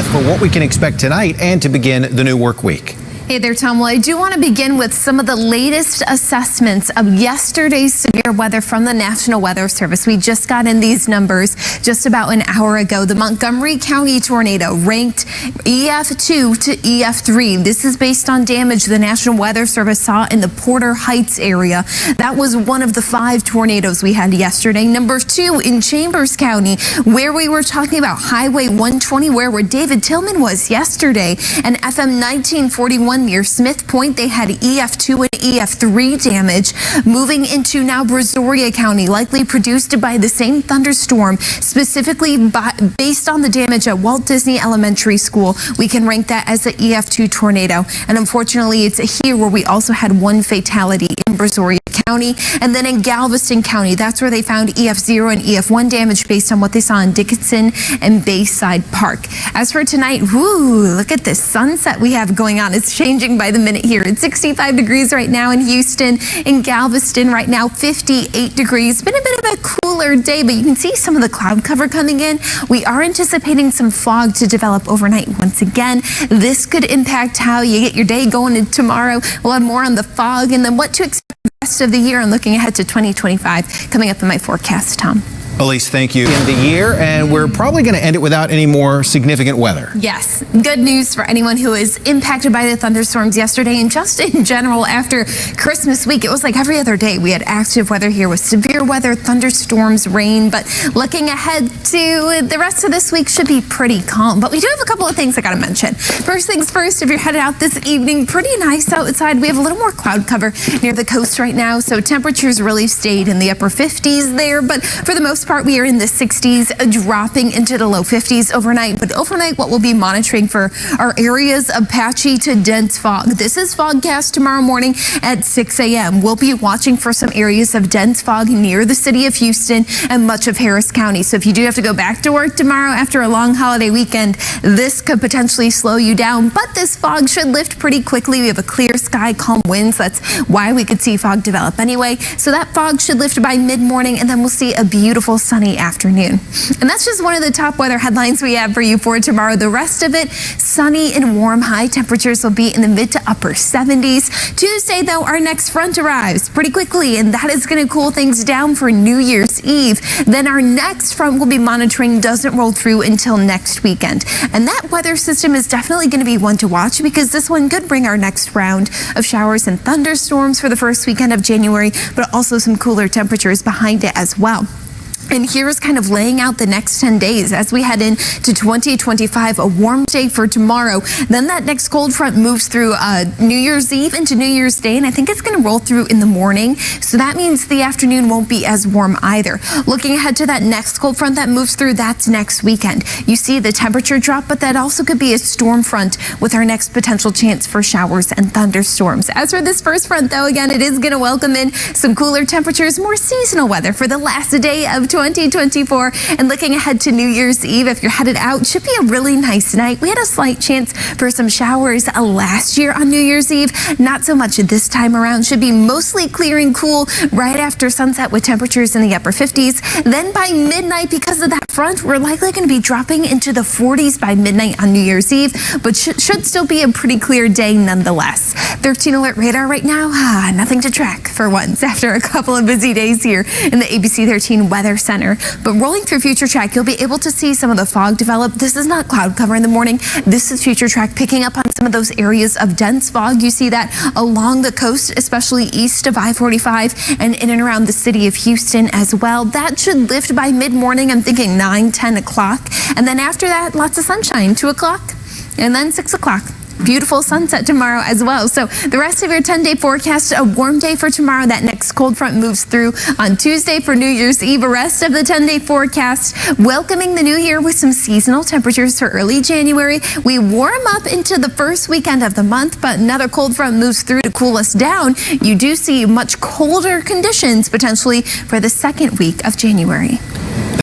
Smith for what we can expect tonight and to begin the new work week. Hey there, Tom. Well, I do want to begin with some of the latest assessments of yesterday's severe weather from the National Weather Service. We just got in these numbers just about an hour ago. The Montgomery County tornado ranked EF2 to EF3. This is based on damage the National Weather Service saw in the Porter Heights area. That was one of the 5 tornadoes we had yesterday. Number 2 in Chambers County, where we were talking about Highway 120, where David Tillman was yesterday, and FM 1941 near Smith Point, they had EF2 and EF3 damage. Moving into now Brazoria County, likely produced by the same thunderstorm, specifically based on the damage at Walt Disney Elementary School. We can rank that as an EF2 tornado. And unfortunately, it's here where we also had 1 fatality in Brazoria County. And then in Galveston County, that's where they found EF0 and EF1 damage based on what they saw in Dickinson and Bayside Park. As for tonight, whoo, look at this sunset we have going on. It's changing by the minute here. It's 65 degrees right now in Houston. In Galveston right now, 58 degrees. Been a bit of a cooler day, but you can see some of the cloud cover coming in. We are anticipating some fog to develop overnight once again. This could impact how you get your day going in tomorrow. We'll have more on the fog and then what to expect the rest of the year and looking ahead to 2025 coming up in my forecast, Tom. Elyse, thank you. In the year, and we're probably going to end it without any more significant weather. Yes, good news for anyone who is impacted by the thunderstorms yesterday and just in general after Christmas week. It was like every other day we had active weather here with severe weather, thunderstorms, rain, but looking ahead to the rest of this week should be pretty calm. But we do have a couple of things I got to mention. First things first, if you're headed out this evening, pretty nice outside. We have a little more cloud cover near the coast right now, so temperatures really stayed in the upper 50s there, but for the most part, we are in the 60s, dropping into the low 50s overnight. But overnight, what we'll be monitoring for are areas of patchy to dense fog. This is fogcast tomorrow morning at 6 a.m. We'll be watching for some areas of dense fog near the city of Houston and much of Harris County. So if you do have to go back to work tomorrow after a long holiday weekend, this could potentially slow you down. But this fog should lift pretty quickly. We have a clear sky, calm winds. That's why we could see fog develop anyway. So that fog should lift by mid-morning, and then we'll see a beautiful sunny afternoon. And that's just one of the top weather headlines we have for you for tomorrow. The rest of it, sunny and warm. High temperatures will be in the mid to upper 70s. Tuesday, though, our next front arrives pretty quickly, and that is going to cool things down for New Year's Eve. Then our next front we'll be monitoring doesn't roll through until next weekend. And that weather system is definitely going to be one to watch because this one could bring our next round of showers and thunderstorms for the first weekend of January, but also some cooler temperatures behind it as well. And here's kind of laying out the next 10 days as we head into 2025, a warm day for tomorrow. Then that next cold front moves through New Year's Eve into New Year's Day, and I think it's going to roll through in the morning. So that means the afternoon won't be as warm either. Looking ahead to that next cold front that moves through, that's next weekend. You see the temperature drop, but that also could be a storm front with our next potential chance for showers and thunderstorms. As for this first front, though, again, it is going to welcome in some cooler temperatures, more seasonal weather for the last day of 2024. And looking ahead to New Year's Eve, if you're headed out, should be a really nice night. We had a slight chance for some showers last year on New Year's Eve. Not so much this time around. Should be mostly clear and cool right after sunset with temperatures in the upper 50s. Then by midnight, because of that front, we're likely going to be dropping into the 40s by midnight on New Year's Eve, but should still be a pretty clear day nonetheless. 13 alert radar right now, nothing to track for once after a couple of busy days here in the ABC13 Weather Center. But rolling through Future Track, you'll be able to see some of the fog develop. This is not cloud cover in the morning. This is Future Track picking up on some of those areas of dense fog. You see that along the coast, especially east of I-45 and in and around the city of Houston as well. That should lift by mid-morning. I'm thinking 9, 10 o'clock. And then after that, lots of sunshine, 2 o'clock and then 6 o'clock. Beautiful sunset tomorrow as well. So the rest of your 10-day forecast, a warm day for tomorrow. That next cold front moves through on Tuesday for New Year's Eve. The rest of the 10-day forecast, welcoming the new year with some seasonal temperatures for early January. We warm up into the first weekend of the month, but another cold front moves through to cool us down. You do see much colder conditions potentially for the second week of January.